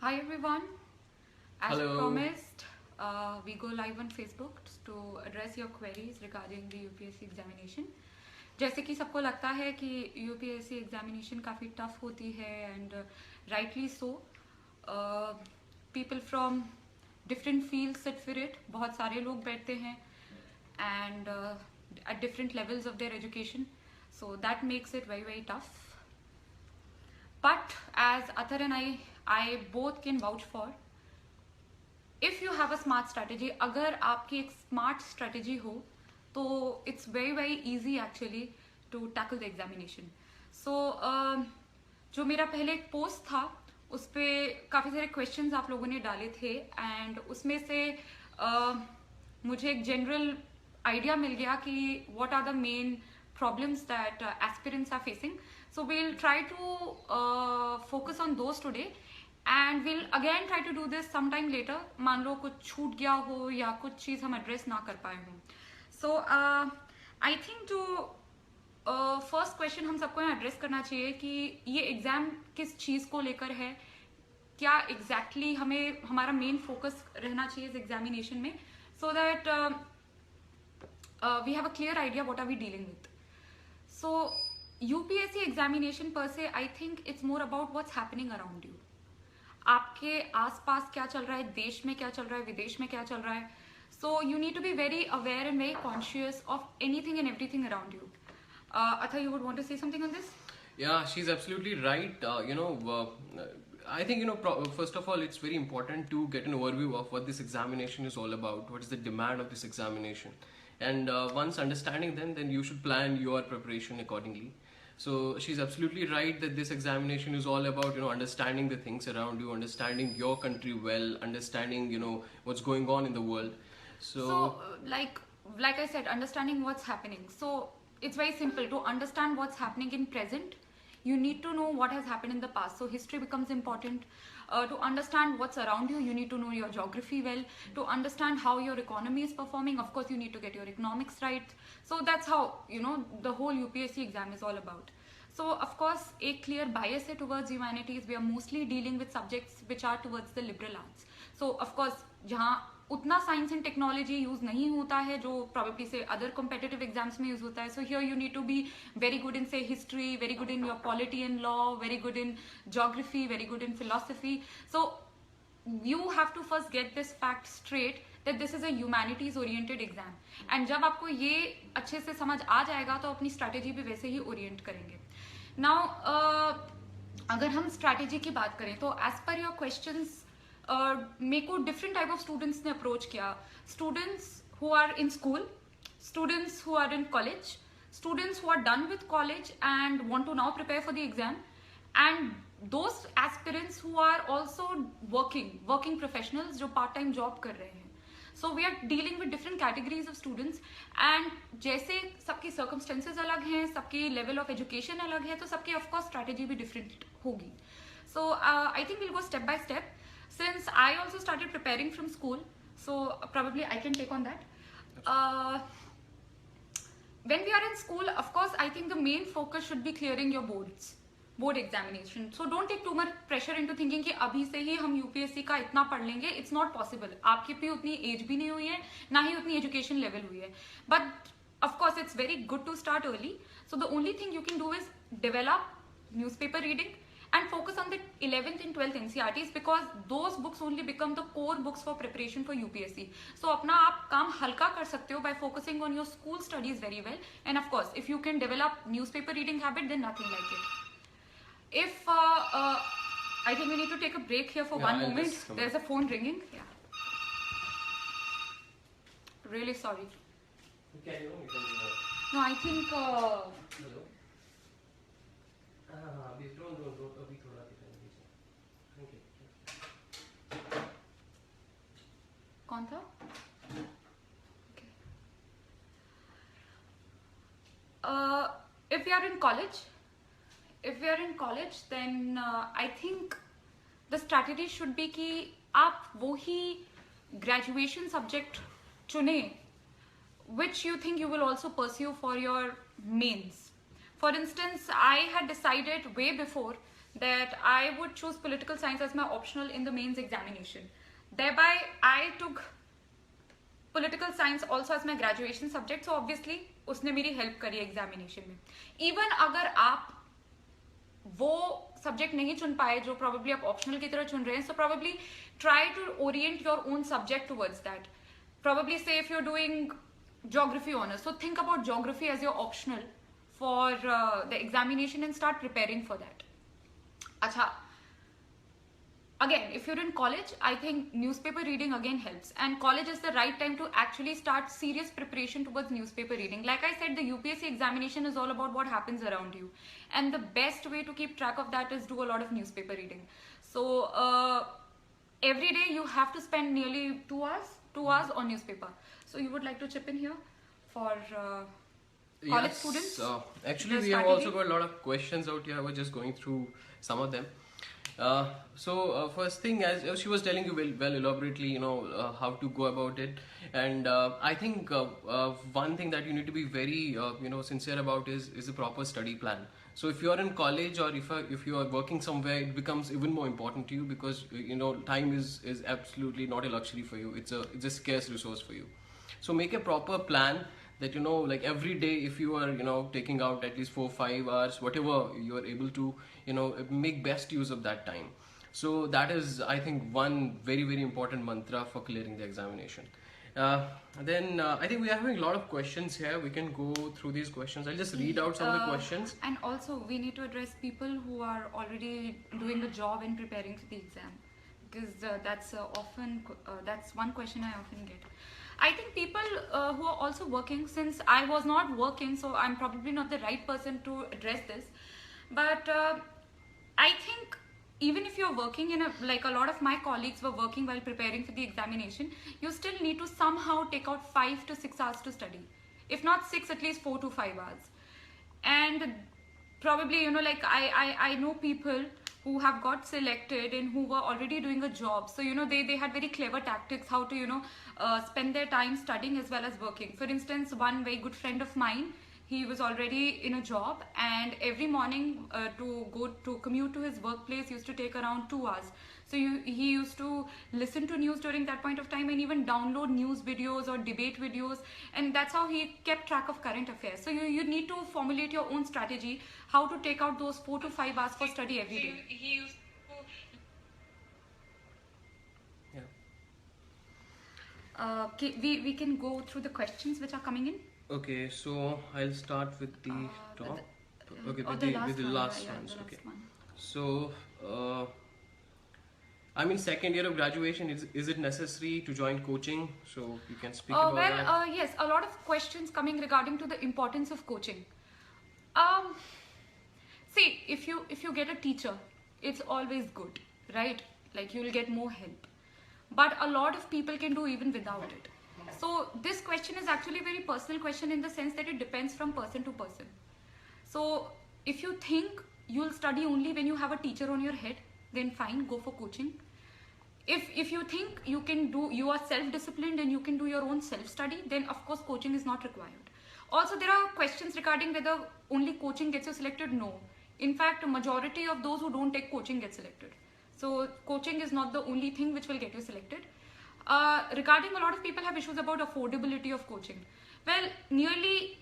Hi everyone. As Hello. promised, we go live on Facebook to address your queries regarding the UPSC examination. जैसे कि सबको लगता है कि UPSC एग्जामिनेशन काफ़ी टफ होती है and rightly so. People from different field sit for it. बहुत सारे लोग बैठते हैं and at different levels of their education, so that makes it very tough. But as Athar and I both can vouch for, if you have a smart strategy, अगर आपकी एक smart strategy हो तो it's very easy actually to tackle the examination. So जो मेरा पहले एक post था उस पर काफ़ी सारे क्वेश्चंस आप लोगों ने डाले थे एंड उसमें से मुझे एक जनरल आइडिया मिल गया कि what are the main problems that aspirants are facing. So we'll try to focus on those today and we'll again try to do this sometime later. मान लो कुछ छूट गया हो या कुछ चीज़ हम एड्रेस ना कर पाए हों. So I think जो फर्स्ट क्वेश्चन हम सबको यहाँ एड्रेस करना चाहिए कि ये एग्ज़ाम किस चीज़ को लेकर है, क्या एग्जैक्टली हमें हमारा मेन फोकस रहना चाहिए इस एग्जामिनेशन में, so that we have a clear idea what are we dealing with. So UPSC examination per se, I think it's more about what's happening around you. आपके आसपास क्या चल रहा है, देश में क्या चल रहा है, विदेश में क्या चल रहा है. So you need to be very aware and very conscious of anything and everything around you. Atha, you would want to say something on this? Yeah, she's absolutely right. I think, first of all, it's very important to get an overview of what this examination is all about. What is the demand of this examination? And once understanding them, then you should plan your preparation accordingly. So she's absolutely right that this examination is all about, understanding the things around you, understanding your country well, understanding, what's going on in the world. So like I said, understanding what's happening. So it's very simple. To understand what's happening in present, you need to know what has happened in the past. So history becomes important. To understand what's around you, you need to know your geography well. To understand how your economy is performing, of course, you need to get your economics right. So that's how, the whole UPSC exam is all about. So of course, a clear bias है towards humanities. We are mostly dealing with subjects which are towards the liberal arts. So of course, जहाँ उतना science and technology use नहीं होता है जो probably से other competitive exams में use होता है. So here you need to be very good in से history, very good in your polity and law, very good in geography, very good in philosophy. So you have to first get this fact straight that this is a humanities oriented exam. and जब आपको ये अच्छे से समझ आ जाएगा तो अपनी strategy भी वैसे ही ओरिएंट करेंगे. नाउ अगर हम स्ट्रैटेजी की बात करें तो एज पर योर क्वेश्चंस मेरे को डिफरेंट टाइप ऑफ स्टूडेंट्स ने अप्रोच किया. Students who are in school, students who are in college, students who are done with college and want to now prepare for the exam, and those aspirants who are also working professionals जो part time job कर रहे हैं. So we are dealing with different categories of students and जैसे सबकी circumstances अलग हैं, सबकी level of education अलग है, तो सबकी of course strategy भी different होगी. So I think we'll go step by step. Since I also started preparing from school, so probably I can take on that. When we are in school, of course, I think the main focus should be clearing your board examination. So don't take too much pressure into thinking कि अभी से ही हम UPSC का इतना पढ़ लेंगे. It's not possible. आपकी भी उतनी एज भी नहीं हुई है, ना ही उतनी एजुकेशन लेवल हुई है. But of course, it's very good to start early. So the only thing you can do is develop newspaper reading and focus on the 11th and 12th NCERTs because those books only become the core books for preparation for UPSC. So अपना आप काम हल्का कर सकते हो by focusing on your school studies very well. And of course, if you can develop newspaper reading habit, then nothing like it. If I think we need to take a break here for one moment. There's a phone ringing. Yeah. Really sorry. Carry on, you can do that. No, I think. Hello. Don't. अभी थोड़ा दिखाएंगे. Okay. कौन था? Okay. If you are in college. If we are in college, then I think the strategy should be कि आप वो ही graduation subject चुने which you think you will also pursue for your mains. For instance, I had decided way before that I would choose political science as my optional in the mains examination. Thereby, I took political science also as my graduation subject. So obviously, उसने मेरी help करी examination में. Even अगर आप वो subject नहीं चुन पाए जो probably आप optional की तरह चुन रहे हैं, so probably try to orient your own subject towards that. Probably say if you're doing geography honors, so think about geography as your optional for the examination and start preparing for that. Acha. Again, if you're in college, I think newspaper reading again helps, and college is the right time to actually start serious preparation towards newspaper reading. Like I said, the UPSC examination is all about what happens around you, and the best way to keep track of that is do a lot of newspaper reading. So every day you have to spend nearly 2 hours on newspaper. So you would like to chip in here for college students? Actually, we have also got a lot of questions out here. I was just going through some of them. First thing, as she was telling you well elaborately, how to go about it, and I think one thing that you need to be very sincere about is a proper study plan. So if you are in college or if you are working somewhere, it becomes even more important to you, because time is absolutely not a luxury for you. It's a scarce resource for you. So make a proper plan that like every day, if you are taking out at least 4-5 hours, whatever you are able to make best use of that time. So that is, I think, one very, very important mantra for clearing the examination. Then I think we are having a lot of questions here. We can go through these questions. I'll just read out some of the questions. And also we need to address people who are already doing a job and preparing for the exam, because that's one question I often get. I think people who are also working, since I was not working, so I'm probably not the right person to address this, but I think even if you're working like a lot of my colleagues were working while preparing for the examination, you still need to somehow take out 5 to 6 hours to study. If not 6, at least 4 to 5 hours. And probably, like I know people who have got selected and who were already doing a job. So, they had very clever tactics how to, spend their time studying as well as working. For instance, one very good friend of mine, he was already in a job, and every morning to commute to his workplace used to take around 2 hours. So he used to listen to news during that point of time, and even download news videos or debate videos, and that's how he kept track of current affairs. So you need to formulate your own strategy how to take out those 4 to 5 hours for study every day. He used to... we can go through the questions which are coming in. Okay, so I'll start with the top. With the last ones. Okay. So, I'm in second year of graduation. Is it necessary to join coaching? So you can speak about that. Yes, a lot of questions coming regarding to the importance of coaching. See, if you get a teacher, it's always good, right? Like, you'll get more help. But a lot of people can do even without it. So this question is actually a very personal question, in the sense that it depends from person to person. So if you think you'll study only when you have a teacher on your head, then fine, go for coaching. If you think you are self-disciplined and you can do your own self-study, then of course coaching is not required. Also, there are questions regarding whether only coaching gets you selected. No. In fact, a majority of those who don't take coaching get selected. So coaching is not the only thing which will get you selected. Regarding, a lot of people have issues about affordability of coaching. Well, nearly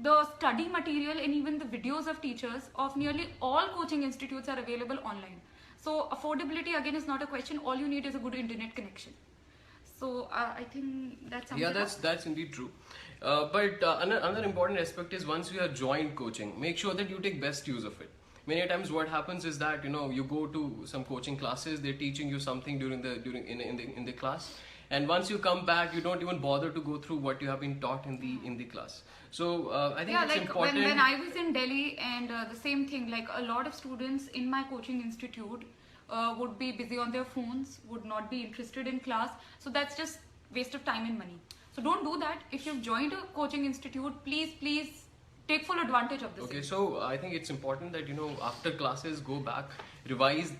the study material and even the videos of teachers of nearly all coaching institutes are available online. So affordability again is not a question. All you need is a good internet connection. So I think that's something. Yeah, that's indeed true. But another important aspect is, once you have joined coaching, make sure that you take best use of it. Many times what happens is that you go to some coaching classes, they're teaching you something in the class, and once you come back, you don't even bother to go through what you have been taught in the class. So I think it's important. When I was in Delhi, and the same thing, like a lot of students in my coaching institute would be busy on their phones, would not be interested in class. So that's just waste of time and money. So don't do that. If you've joined a coaching institute, please take full advantage of this. Okay, so I think it's important that after classes, go back revise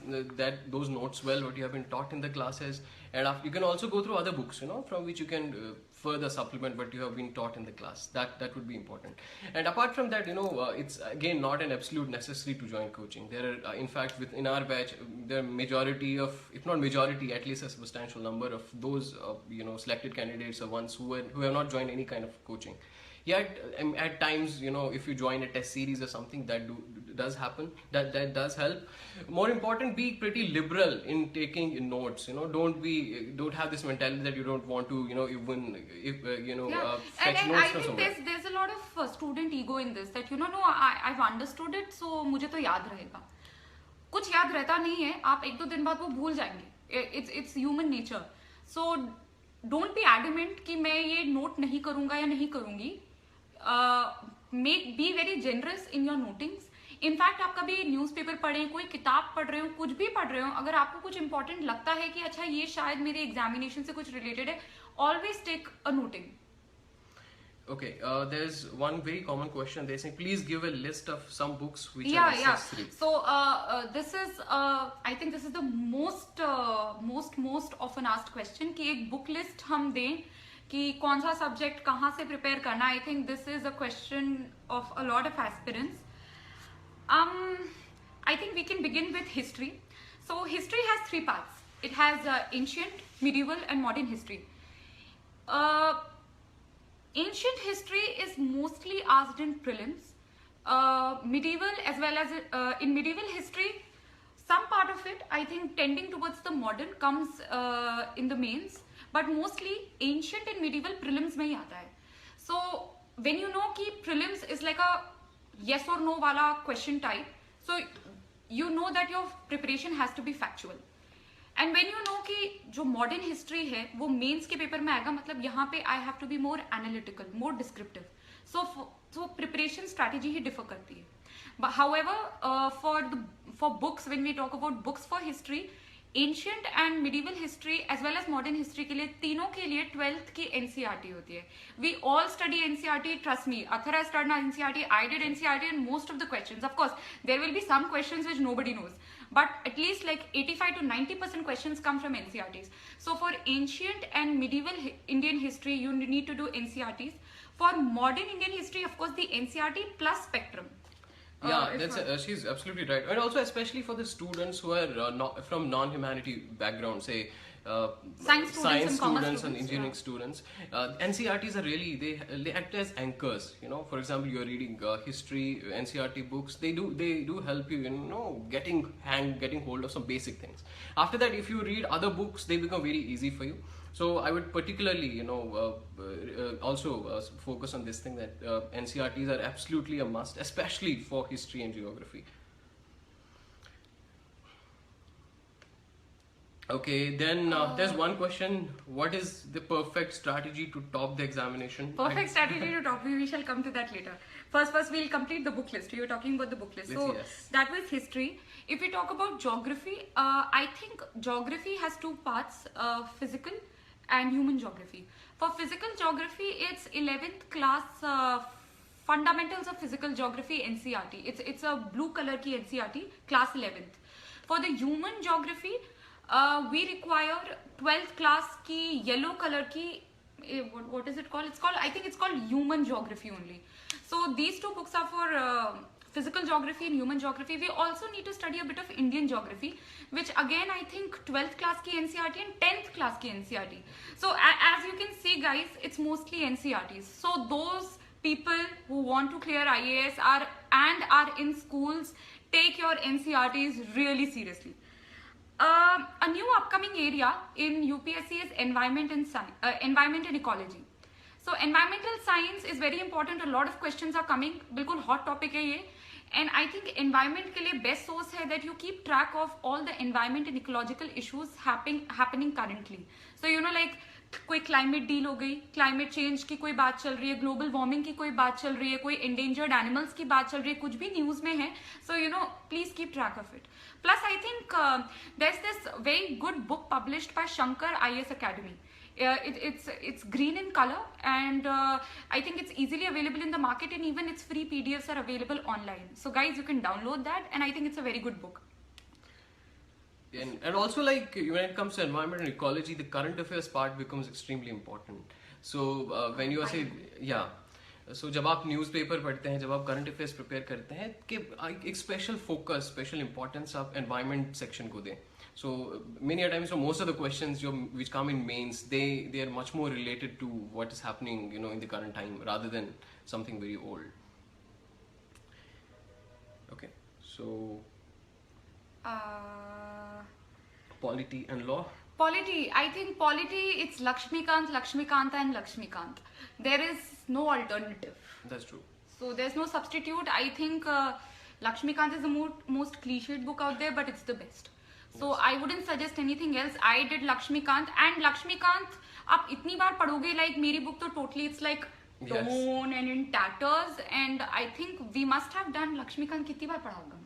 those notes well, what you have been taught in the classes, and you can also go through other books, from which you can further supplement what you have been taught in the class. That would be important. And apart from that, it's again not an absolute necessity to join coaching. There are, in fact, within our batch, the majority of, if not majority, at least a substantial number of those, selected candidates are ones who have not joined any kind of coaching. Yet, at times, if you join a test series or something, that does happen. That does help. More important, be pretty liberal in taking notes. Don't have this mentality that you don't want to, fetch and notes I from think somewhere. there's a lot of student ego in this, that no, I've understood it, so मुझे तो याद रहेगा. कुछ याद रहता नहीं है, आप एक दो दिन बाद वो भूल जाएंगे. It's human nature. So don't be adamant कि मैं ये note नहीं करूँगा या नहीं करूँगी. Be very generous in your notings. In fact आप कभी न्यूज़पेपर पढ़ें, कोई किताब पढ़ रहे हो, कुछ भी पढ़ रहे हो, अगर आपको कुछ इंपॉर्टेंट लगता है कि अच्छा ये शायद मेरे एग्जामिनेशन से कुछ रिलेटेड है, always take a noting. Okay, there's one very common question. They say, please give a list of some books which are Yeah. necessary. So this is I think this is the most often asked question कि एक book list हम दें कि कौन सा subject कहाँ से prepare करना. I think this is a question of a lot of aspirants. I think we can begin with history. So history has three parts. It has ancient, medieval, and modern history. Ancient history is mostly asked in prelims. Medieval, as well as in medieval history, some part of it, I think, tending towards the modern comes in the mains, but mostly ancient and medieval prelims में ही आता है. So when you know कि prelims is like a yes or no वाला question type, so you know that your preparation has to be factual. And when you know कि जो modern history है वो mains के पेपर में आएगा, मतलब यहाँ पे I have to be more analytical, more descriptive. So preparation strategy ही डिफर करती है. However for books, when we talk about books for history, ancient and medieval history as well as modern history के लिए, तीनों के लिए 12th की NCERT होती है. We all study NCERT, trust me. Other I study NCERT, I did NCERT, and most of the questions, of course there will be some questions which nobody knows, but at least like 85 to 90% questions come from NCERTs. So for ancient and medieval Indian history, you need to do NCERTs. For modern Indian history, of course, the NCERT plus spectrum. Yeah, she's absolutely right. And also especially for the students who are from non-humanity background, say science students and engineering students, NCERTs are really, they act as anchors. For example, you're reading history, NCERT books, they do help you, getting hold of some basic things. After that, if you read other books, they become very easy for you. So I would particularly, also focus on this thing that NCERTs are absolutely a must, especially for history and geography. Okay, then there's one question. What is the perfect strategy to top the examination? Perfect strategy to top, we shall come to that later. First we'll complete the book list. You were talking about the book list. So yes. That was history. If we talk about geography, I think geography has two parts, physical and human geography. For physical geography, it's 11th class fundamentals of physical geography NCERT. It's a blue color ki NCERT, class 11th. For the human geography, we require 12th class ki yellow color ki, what is it called? I think it's called human geography only. So these two books are for physical geography and human geography. We also need to study a bit of Indian geography, which again I think 12th class ki NCERT and 10th class ki NCERT. So as you can see guys, it's mostly NCERTs. So those people who want to clear IAS are in schools, take your NCERTs really seriously. A new upcoming area in UPSC is environment and ecology. So environmental science is very important. A lot of questions are coming. बिल्कुल hot topic है ये. And I think environment के लिए best source है that you keep track of all the environment and ecological issues happening currently. So like कोई climate deal हो गई, climate change की कोई बात चल रही है, global warming की कोई बात चल रही है, कोई endangered animals की बात चल रही है, कुछ भी news में है. So please keep track of it. Plus I think there's this very good book published by Shankar IAS Academy. It's green in color, and I think it's easily available in the market, and even its free PDFs are available online. So guys, you can download that, and I think it's a very good book. And also like when it comes to environment and ecology, the current affairs part becomes extremely important. So when you are say so जब आप newspaper पढ़ते हैं, जब आप current affairs prepare करते हैं, कि एक स्पेशल फोकस, स्पेशल इंपॉर्टेंस आप एनवायरनमेंट सेक्शन को दें. So many a times, so most of the questions which come in mains, they are much more related to what is happening, in the current time rather than something very old. Okay, so polity and law. Polity, I think polity, it's Lakshmikant, Lakshmikanta and Lakshmikant. There is no alternative. That's true. So there's no substitute. I think Lakshmikant is the most cliched book out there, but it's the best. So yes. I wouldn't suggest anything else. I did Lakshmikant, and Lakshmikant आप इतनी बार पढ़ोगे, like मेरी book तो totally it's like torn and in tatters, and I think we must have done Lakshmikant कितनी बार पढ़ा होगा?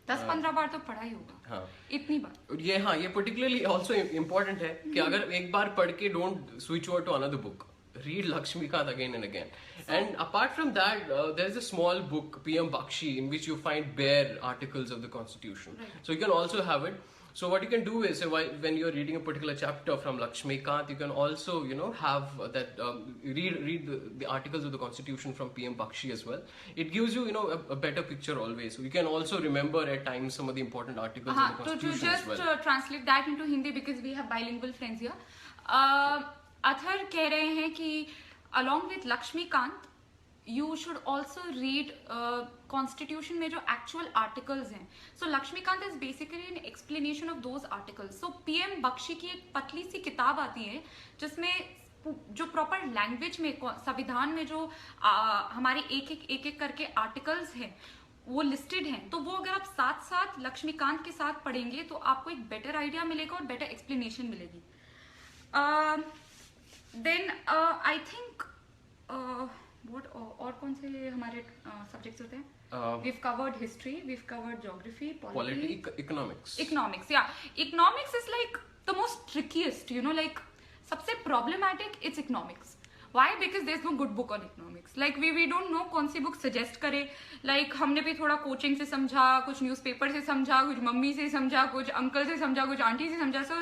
10-15 बार तो पढ़ा ही होगा. हाँ. इतनी बार. ये particularly also important है कि अगर एक बार पढ़ के don't switch over to another book. Read Lakshmikant again and again. And apart from that, there's a small book, PM Bakshi, in which you find bare articles of the Constitution. Right. So you can also have it. So what you can do is, when you're reading a particular chapter from Lakshmikant, you can also, have that read the articles of the Constitution from PM Bakshi as well. It gives you, a better picture always. So you can also remember at times some of the important articles of the Constitution as well. To just translate that into Hindi, because we have bilingual friends here. Athar कह रहे हैं कि along with Lakshmikant, you should also read Constitution में जो actual articles हैं. So Lakshmikant is basically an explanation of those articles. So PM Bakshi की एक पतली सी किताब आती है जिसमें जो प्रॉपर लैंग्वेज में संविधान में जो हमारे एक एक करके आर्टिकल्स हैं वो लिस्टेड हैं. तो वो अगर आप साथ साथ लक्ष्मीकांत के साथ पढ़ेंगे तो आपको एक बेटर आइडिया मिलेगा और बेटर एक्सप्लेनेशन मिलेगी. देन आई थिंक what और कौन से हमारे सब्जेक्ट्स होते हैं? We've covered history, we've covered geography, polity, economics. Yeah, economics is like the most trickiest, like सबसे problematic it's economics. Why? Because there's no good book on economics. Like we don't know कौन सी book suggest करे. Like हमने भी थोड़ा coaching से समझा, कुछ newspaper से समझा, कुछ मम्मी से समझा, कुछ uncle से समझा, कुछ auntie से समझा. So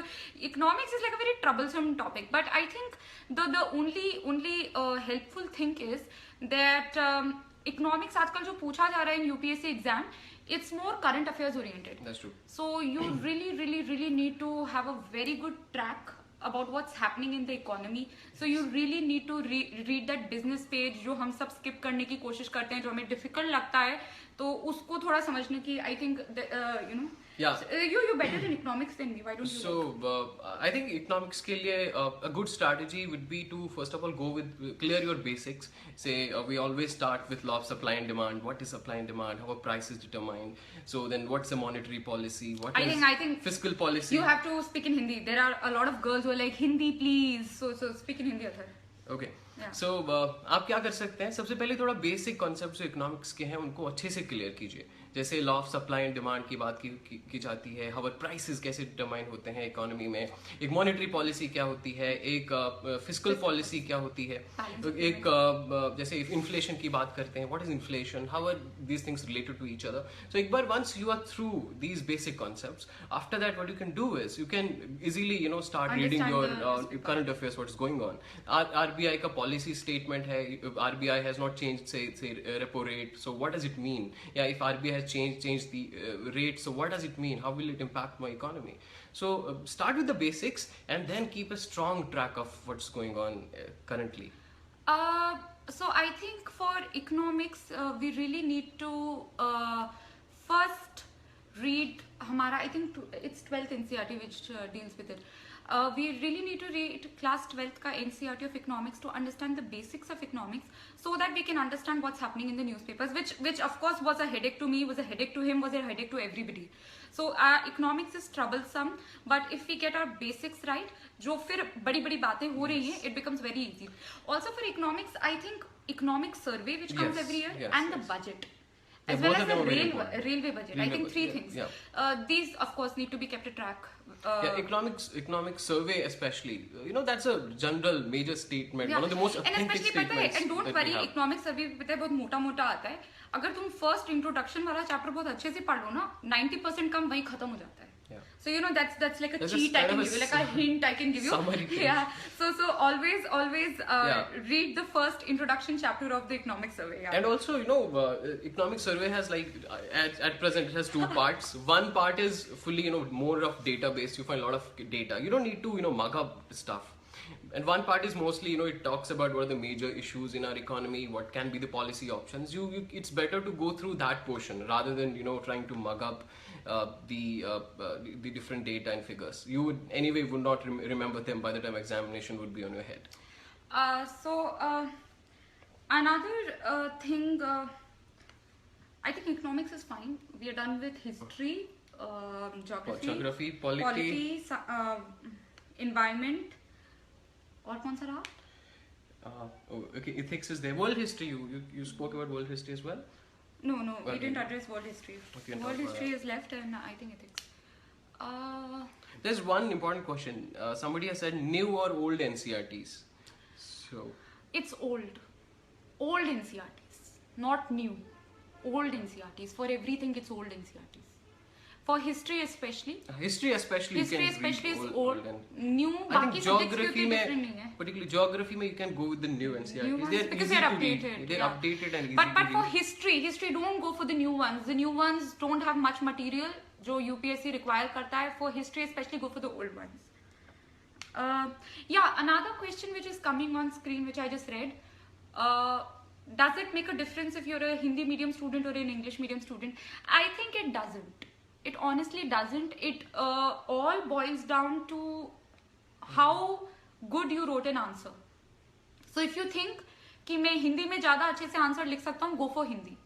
economics is like a very troublesome topic. But I think the only helpful thing is that economics आजकल जो पूछा जा रहा है in UPSC exam, it's more current affairs oriented. That's true. So you really need to have a very good track about what's happening in the economy. So you really need to read that business page जो हम सब skip करने की कोशिश करते हैं, जो हमें difficult लगता है, तो उसको थोड़ा समझने की I think Yeah. You're better in economics than me. Why don't you? So I think economics के लिए a good strategy would be to first of all go with clear your basics. Say we always start with law of supply and demand. What is supply and demand? How a price is determined? So then what's the monetary policy? What I think fiscal policy? You have to speak in Hindi. There are a lot of girls who are like Hindi please. So speak in Hindi. Okay. Yeah. So आप क्या कर सकते हैं? सबसे पहले थोड़ा basic concept जो economics के हैं उनको अच्छे से क्लियर कीजिए. जैसे law of supply and demand की बात की जाती है, हाउ प्राइसेस कैसे डिटरमाइन होते हैं इकोनॉमी में, एक मॉनेटरी पॉलिसी क्या होती है, एक फिस्कल पॉलिसी क्या होती है, एक जैसे इन्फ्लेशन की बात करते हैं, what is inflation, how are these things related to each other. So एक बार once you are through these basic concepts, after that what you can do is you can easily start reading your current affairs, what is going on. RBI का policy statement है, RBI has not changed से repo rate, so what does it mean, या if RBI has changed the rate, so what does it mean, how will it impact my economy? So start with the basics and then keep a strong track of what's going on currently. So I think for economics we really need to first read hamara, I think it's 12th NCERT which deals with it. We really need to read class 12th ka NCERT of economics to understand the basics of economics, so that we can understand what's happening in the newspapers, which of course was a headache to me, was a headache to him, was a headache to everybody. So economics is troublesome, but if we get our basics right, जो फिर बड़ी बड़ी बातें हो रही हैं, it becomes very easy. Also for economics, I think economic survey which comes every year, and the budget. As well as the railway budget. I think three things. Yeah. These of course need to be kept a track. Economic survey especially. That's a general major statement. Yeah. One of the most authentic statements. And don't worry, economic survey पता है बहुत मोटा आता है. अगर तुम first introduction वाला chapter बहुत अच्छे से पढ़ लो ना, 90% काम वहीं खत्म हो जाता है. So that's like a That's cheat I kind can of give you, like a hint I can give you. summary thing. Yeah. So always Yeah. read the first introduction chapter of the economic survey. Yeah. And also, economic survey has at present it has two parts. One part is fully, more of data based. You find a lot of data. You don't need to, mug up stuff. And one part is mostly, it talks about what are the major issues in our economy, what can be the policy options. It's better to go through that portion rather than, trying to mug up the different data and figures. You would not remember them by the time examination would be on your head. Another thing, I think economics is fine. We are done with history, geography, polity, environment. और कौन सा रहा? Okay, ethics is there. World history, you spoke about world history as well? No, we Okay. didn't address world history. Okay, World talk about history is left, and I think ethics. There's one important question. Somebody has said new or old NCRTs. So It's old NCRTs, not new. Old NCRTs. For everything, it's old NCRTs. For history especially. History especially History you can especially read is old. and New. I बाकी think subjects geography क्योंकि different नहीं है. particularly geography you can go with the new NCRTs. New ones, They're because easy they're to read. updated, They're yeah. updated and easy But to for read. history don't go for the new ones. The new ones don't have much material जो UPSC require करता है. For history especially, go for the old ones. Another question which is coming on screen, which I just read. Does it make a difference if you're a Hindi medium student or an English medium student? I think it doesn't. It honestly doesn't. It all boils down to how good you wrote an answer. So if you think कि मैं हिंदी में ज़्यादा अच्छे से answer लिख सकता हूँ, go for Hindi.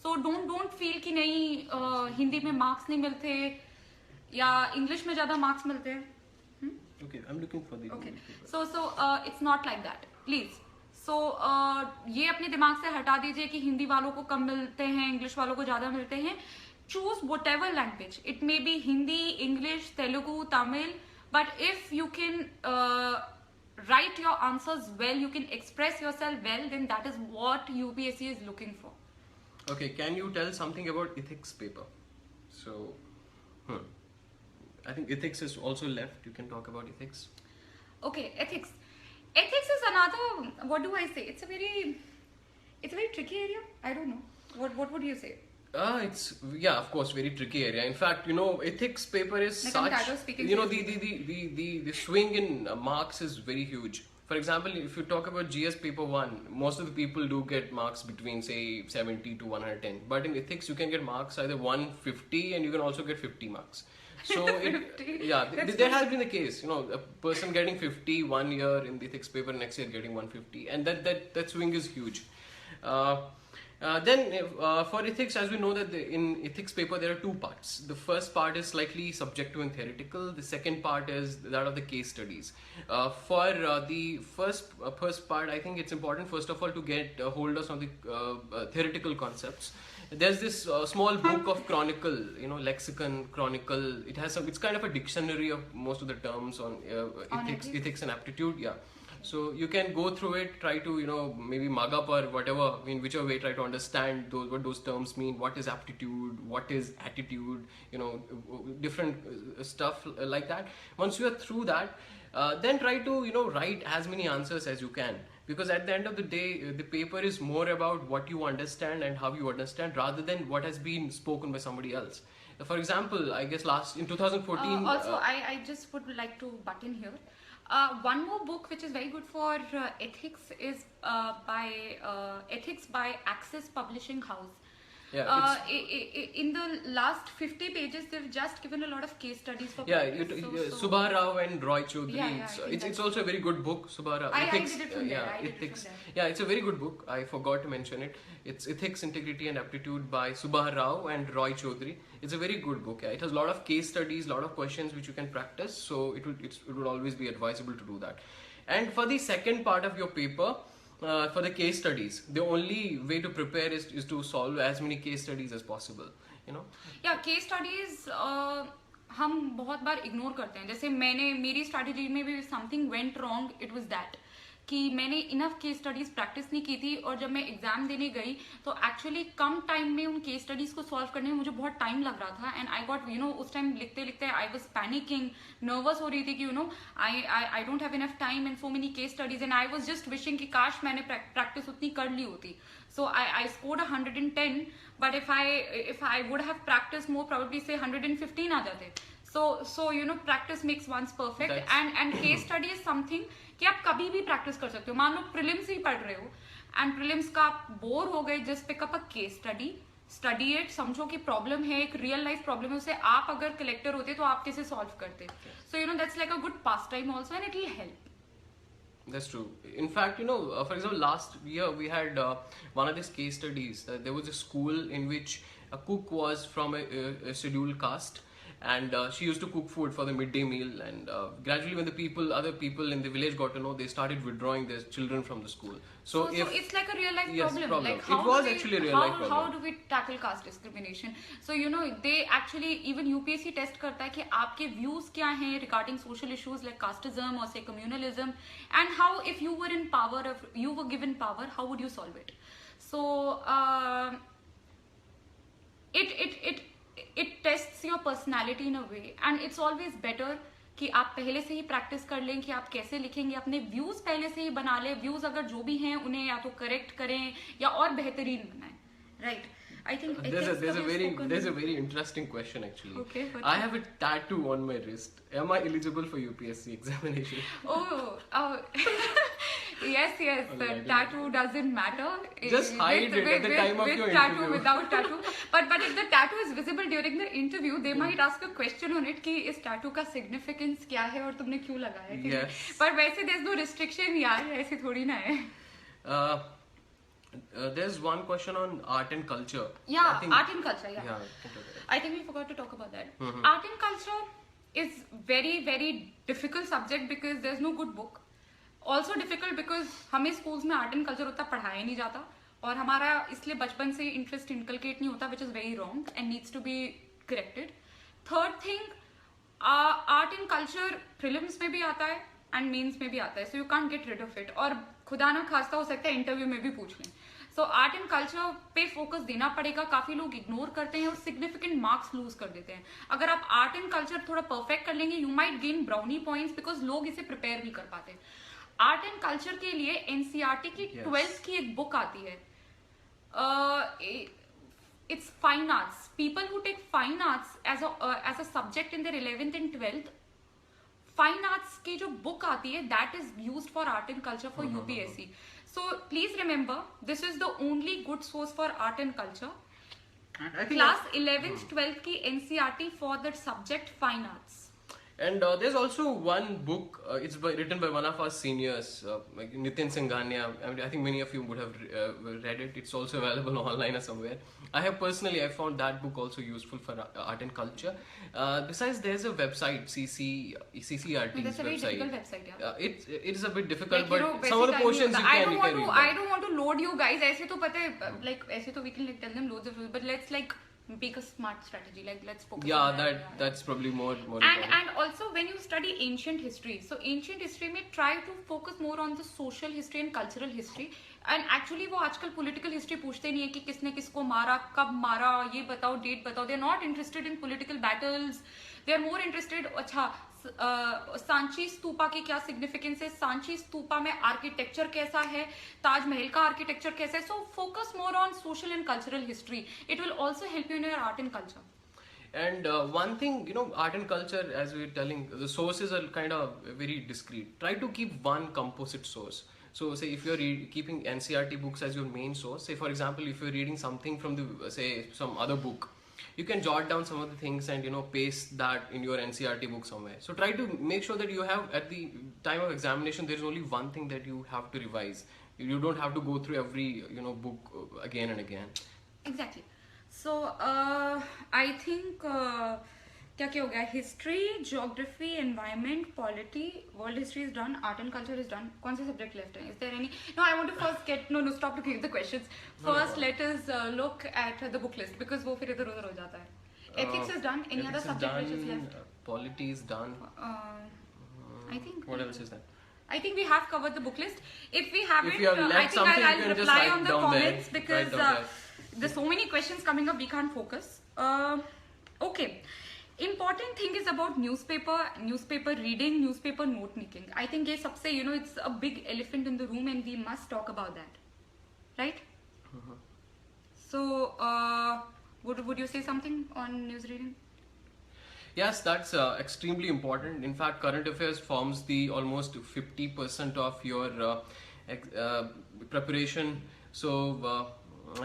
So don't feel कि नहीं हिंदी में मार्क्स नहीं मिलते या इंग्लिश में ज़्यादा मार्क्स मिलते हैं. Okay, I'm looking for the Okay. So it's not like that. Please. So ये अपने दिमाग से हटा दीजिए कि हिंदी वालों को कम मिलते हैं, इंग्लिश वालों को ज़्यादा मिलते हैं. Choose whatever language. It may be Hindi, English, Telugu, Tamil. But if you can write your answers well, you can express yourself well, then that is what UPSC is looking for. Okay, can you tell something about ethics paper? So, I think ethics is also left. You can talk about ethics. Okay, ethics. Ethics is another. What do I say? It's a very tricky area. I don't know. What would you say? It's of course very tricky area. In fact, ethics paper is Like I'm tired of such. speaking The swing in marks is very huge. For example, if you talk about GS paper 1, most of the people do get marks between say 70 to 110. But in ethics, you can get marks either 150 and you can also get 50 marks. So there has been the case. A person getting 50 1 year in the ethics paper, next year getting 150, and that swing is huge. Then for ethics, as we know that in ethics paper there are two parts. The first part is slightly subjective and theoretical. The second part is that of the case studies. For the first part, I think it's important first of all to get hold of some of the theoretical concepts. There's this small book of Chronicle, lexicon Chronicle. It's kind of a dictionary of most of the terms on ethics and aptitude. Yeah. So you can go through it, try to maybe mug up or whatever, in whichever way, try to understand what those terms mean. What is aptitude? What is attitude? Different stuff like that. Once you are through that, then try to write as many answers as you can. Because at the end of the day, the paper is more about what you understand and how you understand, rather than what has been spoken by somebody else. For example, I guess in 2014. I just would like to butt in here. One more book which is very good for ethics is by Ethics by Access Publishing House. Yeah, in the last 50 pages, they've just given a lot of case studies for Subha Rao and Roy Choudhury. Yeah, it's also a very good book. Subha Rao. I did it from there. Ethics. Yeah, it's a very good book. I forgot to mention it. It's Ethics, Integrity and Aptitude by Subha Rao and Roy Choudhury. It's a very good book. Yeah. It has a lot of case studies, a lot of questions which you can practice. So it would always be advisable to do that. And for the second part of your paper, for the case studies, the only way to prepare is to solve as many case studies as possible. Yeah, case studies हम बहुत बार ignore करते हैं. जैसे मेरी strategy में भी something went wrong, it was that कि मैंने इनफ केस स्टडीज प्रैक्टिस नहीं की थी, और जब मैं एग्जाम देने गई तो एक्चुअली कम टाइम में उन केस स्टडीज को सॉल्व करने में मुझे बहुत टाइम लग रहा था, एंड आई गॉट उस टाइम लिखते लिखते आई वाज पैनिकिंग, नर्वस हो रही थी कि I don't have enough time and so many case studies, and I was just wishing कि काश मैंने प्रैक्टिस उतनी कर ली होती. So I scored 110, but if I would have practiced more, probably say 115 आ जाते. So practice makes one's perfect. And case study is something कि आप कभी भी practice कर सकते हो. मान लो prelims ही पढ़ रहे हो and prelims का आप बोर हो गए, just pick up a case study it, समझो कि प्रॉब्लम है, एक रियल लाइफ प्रॉब्लम है, उसे आप अगर कलेक्टर होते तो आप कैसे सॉल्व करते. So that's like a good pastime also, and it will help. That's true. In fact, for example, last year we had one of these case studies. There was a school in which a cook was from a scheduled caste, and she used to cook food for the midday meal. And gradually, when the other people in the village got to know, they started withdrawing their children from the school. So it's like a real life problem. Like it was actually a real life problem. How do we tackle caste discrimination? So they actually even UPSC test करता है कि आपके views क्या हैं regarding social issues like casteism or say communalism, and how if you were in power, if you were given power, how would you solve it? So it tests your personality in a way, and it's always better कि आप पहले से ही practice कर लें कि आप कैसे लिखेंगे, अपने व्यूज पहले से ही बना लें, व्यूज अगर जो भी हैं उन्हें या तो करेक्ट करें या और बेहतरीन बनाएं, right. I think there's a very interesting question actually. Okay. I have a tattoo on my wrist. Am I eligible for UPSC examination? Oh, yes. The tattoo doesn't matter. Just hide it at the time of your tattoo, interview. Without tattoo. But if the tattoo is visible during the interview, they might ask a question on it कि इस tattoo का significance क्या है और तुमने क्यों लगाया है. Yes. पर वैसे there's no restriction यार, ऐसे थोड़ी ना है. There's one question on art and culture. Yeah, art and culture. Yeah. I think we forgot to talk about that. Mm-hmm. Art and culture is very very difficult subject because there's no good book. Also difficult because हमें schools में art and culture उतना पढ़ाया नहीं जाता, और हमारा इसलिए बचपन से interest inculcate नहीं होता, which is very wrong and needs to be corrected. Third thing, art and culture prelims में भी आता है and mains में भी आता है, so you can't get rid of it. और खुदा ना खास्ता हो सकता है इंटरव्यू में भी पूछ लें. सो आर्ट एंड कल्चर पे फोकस देना पड़ेगा. काफी लोग इग्नोर करते हैं और सिग्निफिकेंट मार्क्स लूज कर देते हैं. अगर आप आर्ट एंड कल्चर थोड़ा परफेक्ट कर लेंगे, you might gain brownie points because लोग इसे प्रिपेयर नहीं कर पाते. आर्ट एंड कल्चर के लिए एनसीईआरटी की 12th की एक बुक आती है, it's fine arts. People who take fine arts as a subject in their 11th and 12th, fine arts की जो बुक आती है that is used for art and culture for UPSC. So please remember, this is the only good source for art and culture. Class 11th 12th की NCERT for that subject fine arts. And there's also one book, it's written by one of our seniors, like Nitin Singhania. I think many of you would have read it. It's also available online or somewhere. I found that book also useful for art and culture. Besides, there's a website, CCERT's website. That's a very difficult website, yeah. It is a bit difficult, like, but some of the portions you can read. I don't want to load you guys. ऐसे तो पता है, like ऐसे तो we can tell them loads of, but let's like pick a smart strategy, like let's focus on that. That's probably more and also when you study ancient history, so ancient history में try to focus more on the social history and cultural history. And actually वो आजकल political history पूछते नहीं है कि किसने किसको मारा, कब मारा, ये बताओ, डेट बताओ. They are not interested in political battles. They are more interested, अच्छा सांची स्तूपा की क्या सिग्निफिकेंस है, सांची स्तूपा में आर्किटेक्चर कैसा है, ताजमहल का आर्किटेक्चर कैसा है. So focus more on social and cultural history. It will also help you in your art and culture. And one thing, art and culture, as we were telling, the sources are kind of very discrete. Try to keep one composite source. So say if you're keeping NCERT books as your main source, say for example if you're reading something from the say some other book, you can jot down some of the things and paste that in your NCERT book somewhere. So try to make sure that you have, at the time of examination, there is only one thing that you have to revise. You don't have to go through every book again and again. Exactly. So I think क्या क्या हो गया, history, geography, environment, polity, world history is done, art and culture is done. कौन से subject left है? Is there any? No, I want to first get no stop looking at the questions. First let us look at the book list because वो फिर इधर उधर हो जाता है. Ethics is done. Any other subject which is left? Polity is done. I think what else is that? I think we have covered the book list. If we haven't, If you have I left think something, you I'll can just reply write on the down there. comments Write because down there. there's so many questions coming up, we can't focus. Okay. Important thing is about newspaper reading, newspaper note making. I think ये सबसे, you know, it's a big elephant in the room and we must talk about that. Right? So, would you say something on news reading? Yes, that's extremely important. In fact, current affairs forms the almost 50% of your preparation. So,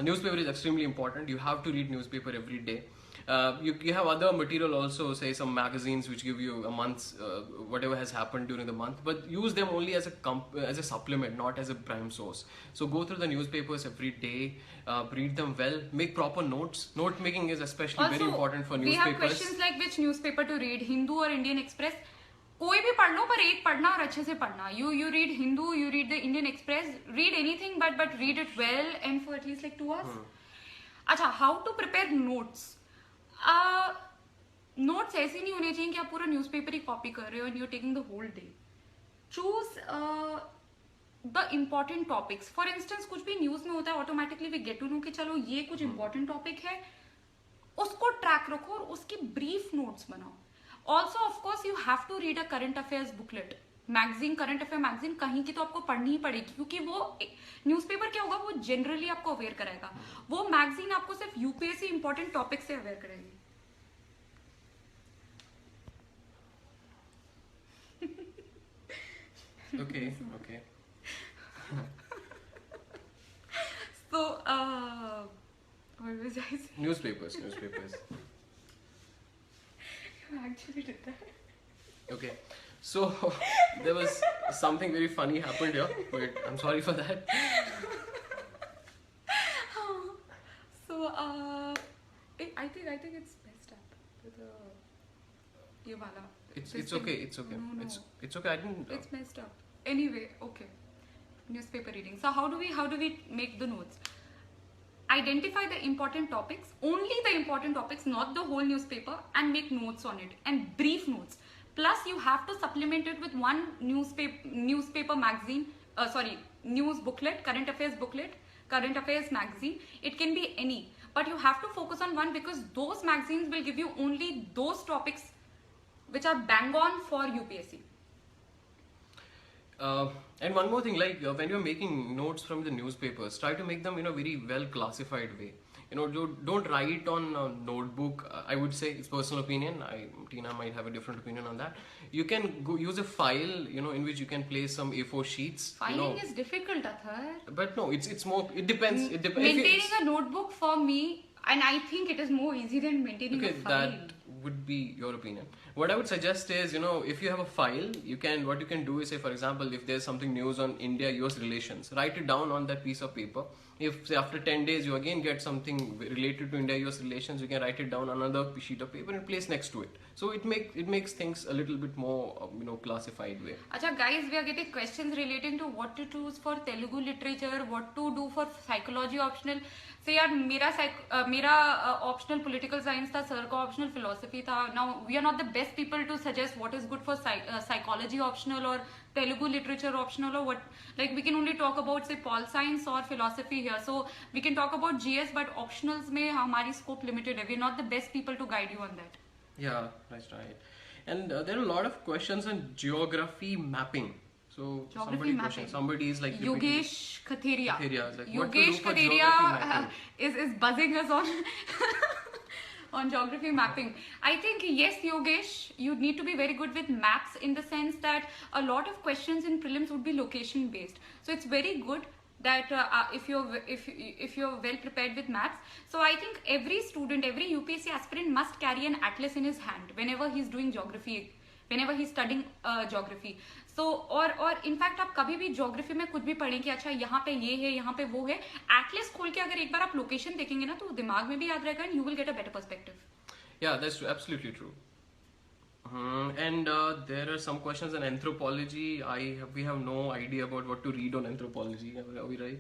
newspaper is extremely important. You have to read newspaper every day. You have other material also, say some magazines which give you a month's whatever has happened during the month, but use them only as a supplement, not as a prime source. So go through the newspapers every day, read them well, make proper notes. Note making is especially very important for newspapers. We have questions like which newspaper to read, Hindu or Indian Express. कोई भी पढ़ लो पर एक पढ़ना और अच्छे से पढ़ना. You read Hindu, you read the Indian Express, read anything but read it well and for at least like 2 hours. अच्छा, how to prepare notes? Notes ऐसे नहीं होने चाहिए कि आप पूरा न्यूज़पेपर ही कॉपी कर रहे हो and you are taking the whole day. Choose the important topics. For instance कुछ भी न्यूज में होता है automatically we get to know कि चलो ये कुछ इंपॉर्टेंट टॉपिक है, उसको ट्रैक रखो और उसकी ब्रीफ नोट्स बनाओ. Also of course you have to read a current affairs booklet magazine. Current affair magazine कहीं की तो आपको पढ़नी ही पड़ेगी क्योंकि वो न्यूज़पेपर क्या होगा, वो जनरली आपको अवेयर कराएगा. वो मैगजीन आपको सिर्फ यूपीएससी इंपॉर्टेंट टॉपिक से अवेयर कराएगी. Okay. So, what was I saying? Newspapers. You actually did that. Okay. So there was something very funny happened here, but I'm sorry for that. So, I think it's messed up with the ये वाला. It's okay. No. It's okay. I didn't. It's messed up. Anyway, okay. Newspaper reading. So how do we make the notes? Identify the important topics, only the important topics, not the whole newspaper, and make notes on it and brief notes. Plus, you have to supplement it with one newspaper magazine. News booklet, current affairs magazine. It can be any, but you have to focus on one because those magazines will give you only those topics which are bang on for UPSC. And one more thing, like when you're making notes from the newspapers, try to make them in a very well classified way. Don't write on a notebook. I would say it's personal opinion. Tina might have a different opinion on that. You can go use a file, in which you can place some A4 sheets. Filing is difficult, Athar. But no, it's more. It depends. Maintaining a notebook for me, and I think it is more easy than maintaining a file. That would be your opinion. What I would suggest is, if you have a file, what you can do is, say, for example, if there's something news on India-US relations, write it down on that piece of paper. If, say, after 10 days you again get something related to India-US relations, you can write it down on another sheet of paper and place next to it. So it makes things a little bit more, classified way. Acha, guys, we are getting questions relating to what to choose for Telugu literature, what to do for psychology optional. Say, यार मेरा optional political science था, sir का optional philosophy था. Now we are not the best people to suggest what is good for psychology optional or Telugu literature optional or what. Like we can only talk about say pol science or philosophy here. So we can talk about GS, but optionals में हमारी scope limited है. We are not the best people to guide you on that. Yeah, that's right. And there are a lot of questions on geography mapping. So somebody is like Yogesh Khateria. Like, Yogesh Khateria is buzzing us on on geography mapping. I think yes, Yogesh, you need to be very good with maps in the sense that a lot of questions in prelims would be location based. So it's very good that if you're well prepared with maps. So I think every student, every UPSC aspirant must carry an atlas in his hand whenever he's doing geography, whenever he's studying geography. So और in fact आप कभी भी geography में कुछ भी पढ़ें कि अच्छा यहाँ पे ये है, यहाँ पे वो है, atlas खोल के अगर एक बार आप location देखेंगे ना तो दिमाग में भी याद रहेगा and you will get a better perspective. Yeah, that's absolutely true. And there are some questions on anthropology. We have no idea about what to read on anthropology. Are we right?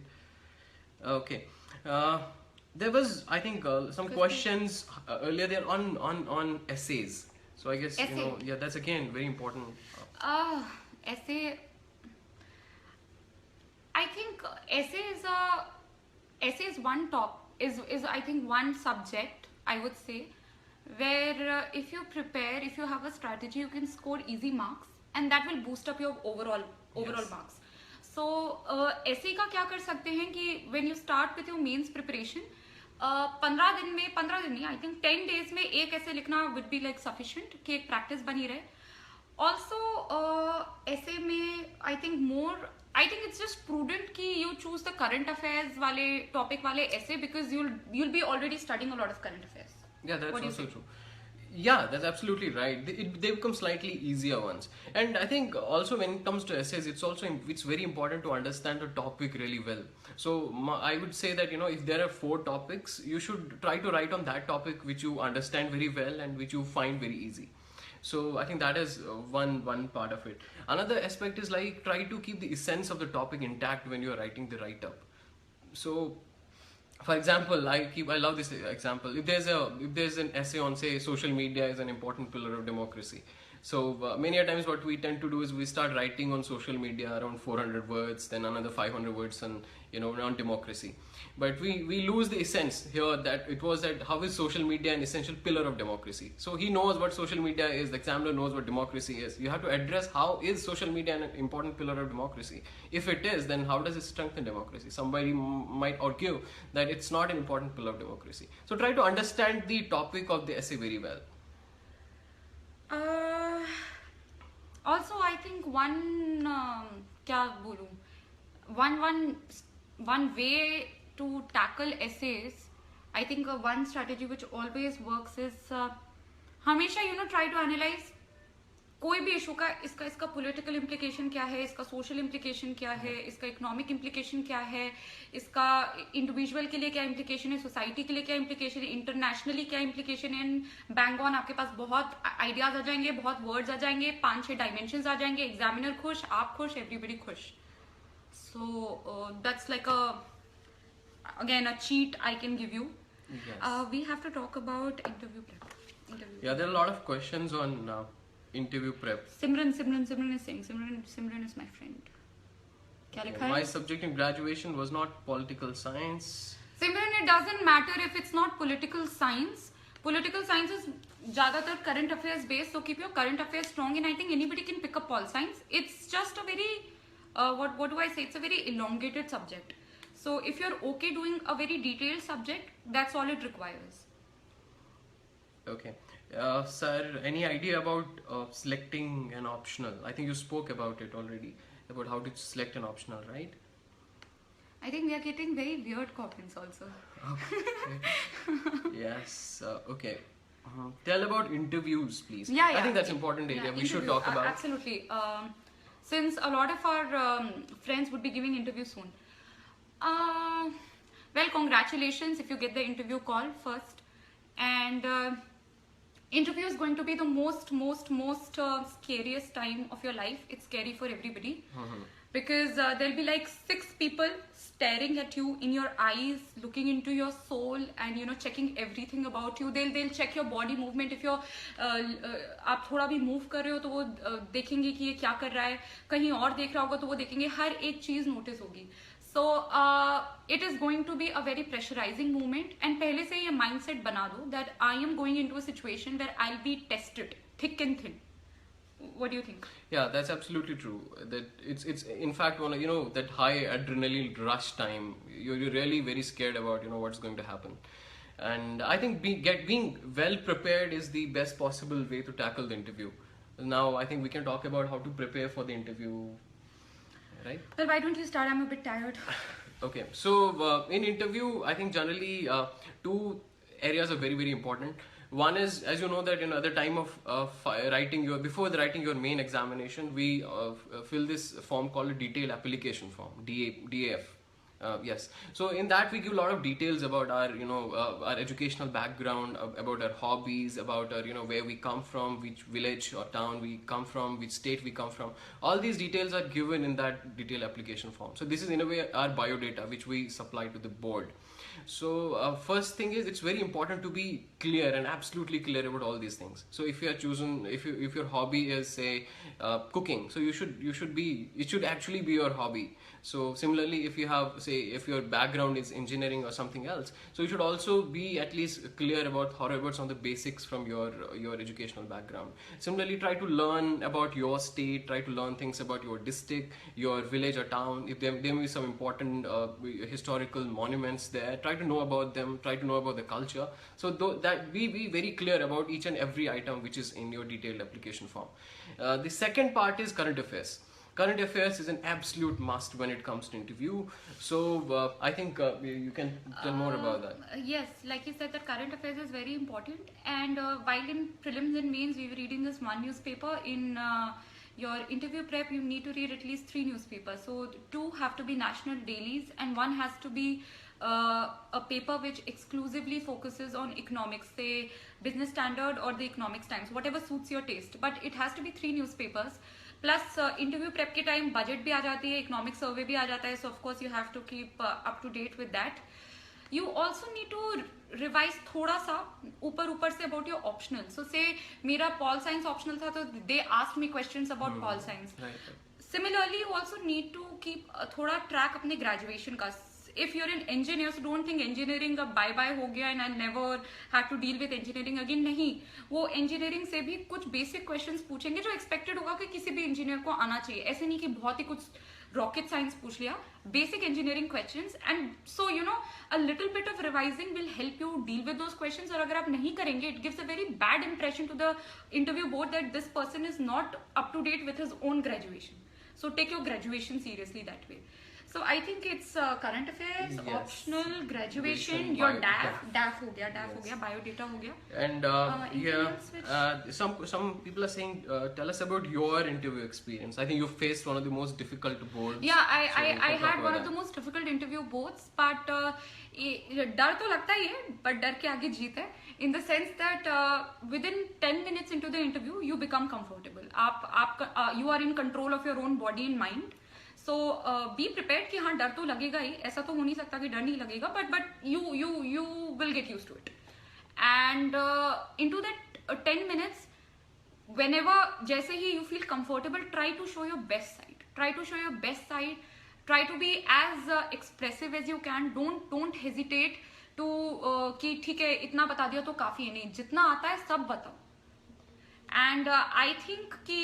Okay. There was, I think, some questions earlier there on essays. So I guess Essay. that's again very important. Essay. I think essay is one is I think one subject, I would say, where if you prepare, if you have a strategy, you can score easy marks, and that will boost up your overall Yes. marks. So ऐसे का क्या कर सकते हैं कि when you start with your mains preparation, 15 दिन नहीं, I think 10 days में एक ऐसे लिखना would be like sufficient कि एक practice बनी रहे. Also ऐसे में I think it's just prudent कि you choose the current affairs वाले topic वाले essay, because you'll be already studying a lot of current affairs. Yeah, that's What do you also think? true. Yeah, that's absolutely right. They become slightly easier ones. And I think also when it comes to essays, it's very important to understand the topic really well. So I would say that, you know, if there are 4 topics, you should try to write on that topic which you understand very well and which you find very easy. So I think that is one part of it. Another aspect is like try to keep the essence of the topic intact when you are writing the write-up. So for example, I love this example. If there's an essay on, say, social media is an important pillar of democracy. So many a times what we tend to do is we start writing on social media around 400 words, then another 500 words on, you know, on democracy. But we lose the essence here, that it was that how is social media an essential pillar of democracy. So he knows what social media is, the examiner knows what democracy is. You have to address how is social media an important pillar of democracy. If it is, then how does it strengthen democracy? Somebody might argue that it's not an important pillar of democracy. So try to understand the topic of the essay very well. Also, I think क्या बोलूं, one way to tackle essays, I think one strategy which always works is हमेशा try to analyze कोई भी issue का इसका political implication क्या है, इसका सोशल इम्प्लीकेशन क्या है, इसका इकोनॉमिक इम्प्लीकेशन क्या है, इसका इंडिविजुअल के लिए क्या इम्प्लीकेशन है, सोसाइटी के लिए क्या इम्प्लीकेशन है, इंटरनेशनली क्या इम्प्लीकेशन है. बैंग ऑन आपके पास बहुत आइडियाज आ जाएंगे, बहुत वर्ड्स आ जाएंगे, 5-6 डायमेंशंस आ जाएंगे, एग्जामिनर खुश, आप खुश, एवरीबडी खुश. So that's like again a cheat I can give you. We have to talk about interview prep. Yeah, there are a lot of questions on interview prep. Simran is saying Simran is my friend. क्या लिखा है? My subject in graduation was not political science. Simran, it doesn't matter if it's not political science. Political science is ज़्यादातर current affairs based, so keep your current affairs strong, and I think anybody can pick up pol science. It's just a very what do I say? It's a very elongated subject. So if you're okay doing a very detailed subject, that's all it requires. Okay. Sir, any idea about selecting an optional? I think you spoke about it already, about how to select an optional, right? I think we are getting very weird comments also. Okay. Yes. Okay. Tell about interviews, please. Yeah. I think that's important area we should talk about. Absolutely. Since a lot of our friends would be giving interviews soon. Well, congratulations if you get the interview call first. And interview is going to be the most scariest time of your life. It's scary for everybody. Because there'll be like 6 people staring at you in your eyes, looking into your soul, and checking everything about you. They'll check your body movement. If you're आप थोड़ा भी move कर रहे हो तो वो देखेंगे कि ये क्या कर रहा है, कहीं और देख रहा होगा तो वो देखेंगे, हर एक चीज notice होगी. So it is going to be a very pressurizing moment, and पहले से ये mindset बना दो that I am going into a situation where I'll be tested thick and thin. What do you think? Yeah, that's absolutely true. That it's in fact that high adrenaline rush time. You're really very scared about what's going to happen, and I think being well prepared is the best possible way to tackle the interview. Now I think we can talk about how to prepare for the interview, right? Well, why don't you start? I'm a bit tired. Okay, so in interview, I think generally 2 areas are very, very important. One is, as you know, that at the time of before writing your main examination, we fill this form called a detailed application form, DAF. Yes. So in that we give a lot of details about our our educational background, about our hobbies, about our where we come from, which village or town we come from, which state we come from. All these details are given in that detailed application form. So this is in a way our biodata which we supply to the board. So first thing is, it's very important to be clear and absolutely clear about all these things. So if you are choosing, if your hobby is say cooking, so it should actually be your hobby. So similarly, if you have, say, if your background is engineering or something else, so you should also be at least clear about however some of the basics from your educational background. Similarly, try to learn about your state, try to learn things about your district, your village or town. If there may be some important historical monuments there, try to know about them, try to know about the culture. So that be very clear about each and every item which is in your detailed application form. The second part is current affairs. Current affairs is an absolute must when it comes to interview. So I think you can tell more about that. Yes, like you said, that current affairs is very important. And while in prelims and mains, we were reading this one newspaper. In your interview prep, you need to read at least 3 newspapers. So 2 have to be national dailies, and 1 has to be a paper which exclusively focuses on economics, say Business Standard or the Economics Times, whatever suits your taste. But it has to be 3 newspapers. Plus interview prep के time budget भी आ जाती है, economic survey भी आ जाता है, so of course you have to keep up to date with that. You also need to revise थोड़ा सा ऊपर से अबाउट योर ऑप्शनल. सो से मेरा पॉल साइंस ऑप्शनल था, तो they asked me questions about pol science. Similarly you also need to keep थोड़ा track अपने graduation का. If you're an engineer, so don't think engineering अब bye bye हो गया and I never have to deal with engineering again. नहीं, वो engineering से भी कुछ basic questions पूछेंगे जो expected होगा कि किसी भी engineer को आना चाहिए. ऐसे नहीं कि बहुत ही कुछ rocket science पूछ लिया. Basic engineering questions, and so you know a little bit of revising will help you deal with those questions. और अगर आप नहीं करेंगे, it gives a very bad impression to the interview board that this person is not up to date with his own graduation. So take your graduation seriously that way. So I think it's current affairs, yes, optional, graduation, your DAF हो गया, biodata हो गया. And some people are saying, tell us about your interview experience. I think you faced one of the most difficult boards. Yeah, I had one of the most difficult interview boards, but डर तो लगता ही है, but डर के आगे जीत है. In the sense that within 10 minutes into the interview, you become comfortable. You are in control of your own body and mind. So be prepared कि हाँ डर तो लगेगा ही, ऐसा तो हो नहीं सकता कि डर नहीं लगेगा, but you will get use to it. And in to that 10 minutes, whenever जैसे ही you feel comfortable, try to show your best side. Try to be as expressive as you can. Don't hesitate to कि ठीक है इतना बता दिया तो काफी है, नहीं, जितना आता है सब बताओ. And I think कि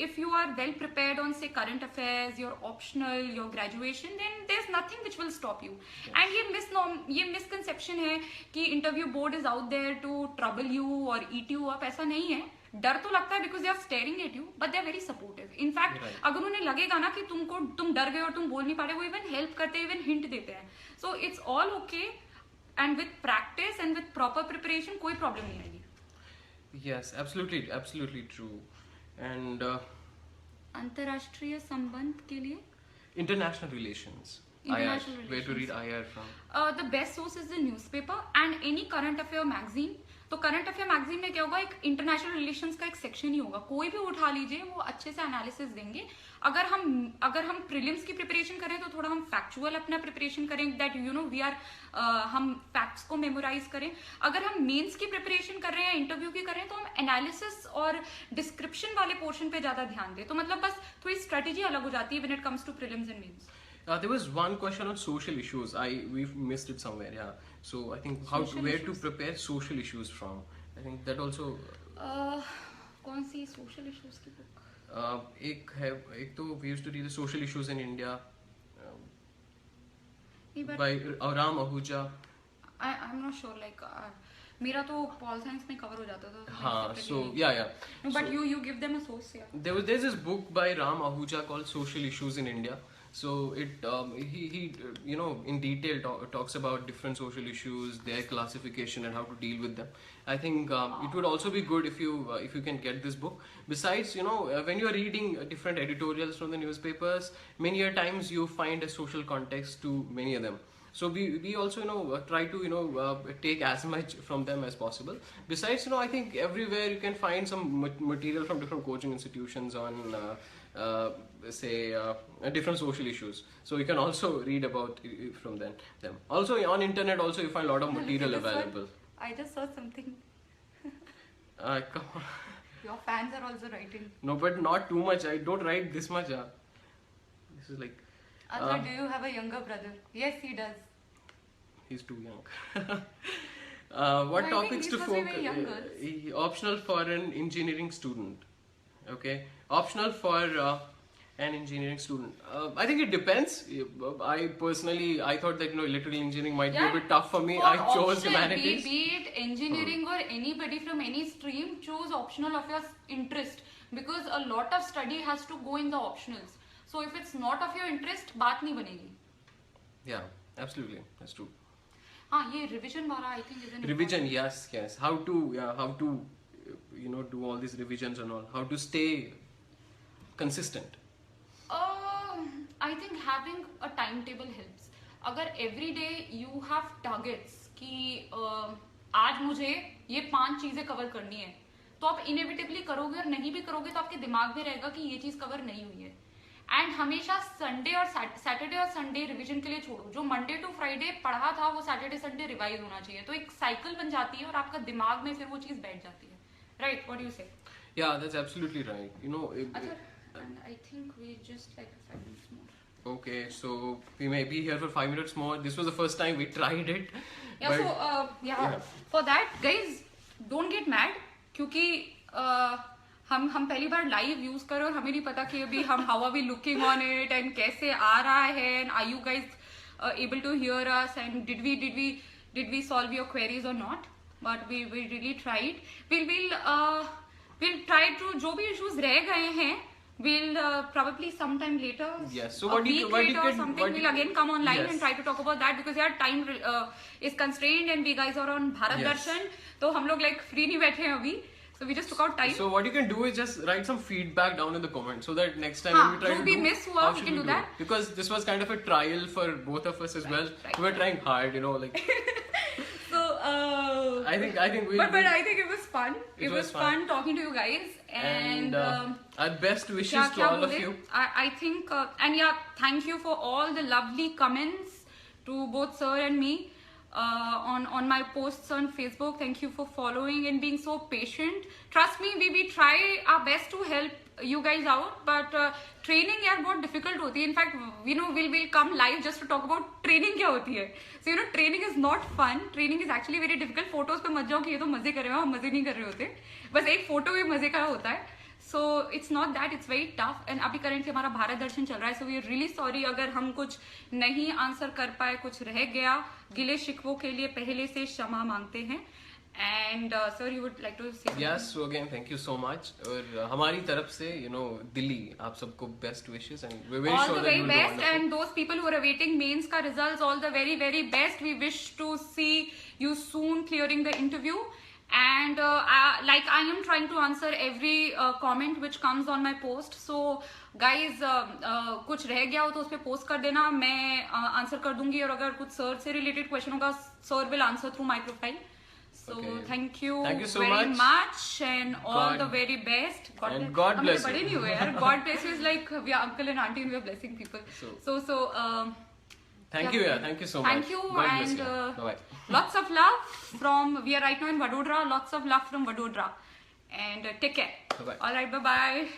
if you are well prepared on say current affairs, your optional, your graduation, then there's nothing which will stop you. Yes. And ये misconception है कि interview board is out there to trouble you or eat you up. ऐसा नहीं है. डर तो लगता है because they are staring at you, but they are very supportive. In fact, right, अगर उन्हें लगेगा ना कि तुम डर गए और तुम बोल नहीं पा रहे, वो even help करते हैं, even hint देते हैं. So it's all okay, and with practice and with proper preparation कोई problem नहीं आएगी. Yes, absolutely true. And अंतरराष्ट्रीय संबंध के लिए international relations. Where to read IR from? The best source is the newspaper and any current affair magazine. तो current affair magazine में क्या होगा, एक इंटरनेशनल रिलेशंस का एक सेक्शन ही होगा. कोई भी उठा लीजिए, वो अच्छे से एनालिसिस देंगे. अगर हम प्रीलिम्स की प्रिपरेशन करें तो थोड़ा हम फैक्चुअल अपना प्रिपरेशन करें, that you know we are हम फैक्ट्स को मेमोराइज करें. अगर हम मेंस की प्रिपरेशन कर रहे हैं, इंटरव्यू की कर रहे हैं, तो हम एनालिसिस और डिस्क्रिप्शन वाले पोर्शन पे ज्यादा ध्यान दें. तो मतलब बस थोड़ी स्ट्रेटेजी अलग हो जाती है when it comes to prelims and mains. There was one question on social issues. We've missed it somewhere. Yeah. So I think where to prepare social issues from. I think that also. कौन सी social issues की book? एक तो we used to read the social issues in India by Ram Ahuja. I'm not sure. Like मेरा तो pol science में cover हो जाता था. हाँ, so yeah. No, but you give them a source. Yeah. There's this book by Ram Ahuja called Social Issues in India. So he you know in detail talks about different social issues, their classification and how to deal with them. I think it would also be good if you can get this book. Besides, you know, when you are reading different editorials from the newspapers, many a times you find a social context to many of them. So we also try to take as much from them as possible. Besides, I think everywhere you can find some material from different coaching institutions on different social issues. So you can also read about from them. Also on internet also you find a lot of material available. I just saw something. Come on. Your fans are also writing. No, but not too much. I don't write this much. This is like. Acha, do you have a younger brother? Yes, he does. He's too young. I What think topics these to must be focus? very young girls. Optional for an engineering student. Okay, optional for an engineering student. I think it depends. I personally, I thought that electrical engineering might be a bit tough for me. I chose humanities. Be it engineering or anybody from any stream, choose optional of your interest, because a lot of study has to go in the optionals. So if it's not of your interest, बात नहीं बनेगी. Yeah, absolutely, that's true. हाँ, ये revision वाला I think is an Revision, yes. How to do all these revisions and all. How to stay consistent. I think having a timetable helps. अगर every day you have targets कि आज मुझे ये 5 चीजें cover करनी है, तो आप inevitably करोगे, और नहीं भी करोगे तो आपके दिमाग में रहेगा कि ये चीज कवर नहीं हुई है. एंड हमेशा संडे और सैटरडे और संडे रिवीजन के लिए छोड़ो. जो मंडे टू फ्राइडे पढ़ा था वो सैटरडे संडे रिवाइज होना चाहिए. तो एक साइकिल बन जाती है और आपका दिमाग में फिर वो चीज बैठ जाती है. राइट, व्हाट डू यू से? Yeah, that's absolutely right. And I think we just like 5 minutes more. Okay, so we may be here for 5 minutes more. This was the first time we tried it. Yeah, so for that guys, don't get mad, क्योंकि हम पहली बार live use कर रहे और हमें नहीं पता कि अभी हम how are we looking on it and कैसे आ रहा है, and are you guys able to hear us, and did we solve your queries और not. But we really tried. Will try to, जो भी इश्यूज रह गए हैं, we'll probably sometime later, yes, so a week later or something, we'll again come online and try to talk about that, because यार time is constrained and we guys are on Bharat Darshan, तो हम लोग like free नहीं बैठे हैं अभी. So we just took out time. So what you can do is just write some feedback down in the comments, so that next time when we try to do, miss हुआ, we can do that. Because this was kind of a trial for both of us as well. Right. We were trying hard, like. So I think we. But I think it was fun. It was fun talking to you guys, and our best wishes to all of you. I think and yeah, thank you for all the lovely comments to both sir and me. On my posts on Facebook. Thank you for following and being so patient. Trust me, we try our best to help you guys out, but training यार बहुत difficult होती है. In fact, we'll come live just to talk about training क्या होती है. So training is not fun. Training is actually very difficult. Photos पे मत जाओ कि ये तो मजे कर रहे हो, हम मजे नहीं कर रहे होते. बस एक फोटो भी मजे का होता है. So it's not that, it's very tough. And अभी currently हमारा भारत दर्शन चल रहा है. So we are really sorry अगर हम कुछ नहीं आंसर कर पाए, कुछ रह गया. गिले शिकवों के लिए पहले से क्षमा मांगते हैं. And sir, you would like to say something? Yes, so again thank you so much. और हमारी तरफ से दिल्ली आप सबको best wishes, and we're very sure that you will do wonderful. And those people who are awaiting mains का results, all the very very best. We wish to see you soon clearing the interview. And like I am trying to answer every comment which comes on my post. So guys, कुछ रह गया हो तो उस पे post कर देना, मैं आंसर कर दूंगी. और अगर कुछ सर से रिलेटेड क्वेश्चन होगा, sir will answer through my profile. So thank you so very much and all the very best. God bless you. बड़े नहीं हुए यार. God bless you is like we are uncle and auntie and we are blessing people. So thank you, thank you so much. Thank you. God and bless you. Bye-bye. Lots of love from, we are right now in Vadodara. Lots of love from Vadodara, and take care. Bye-bye. All right, bye bye.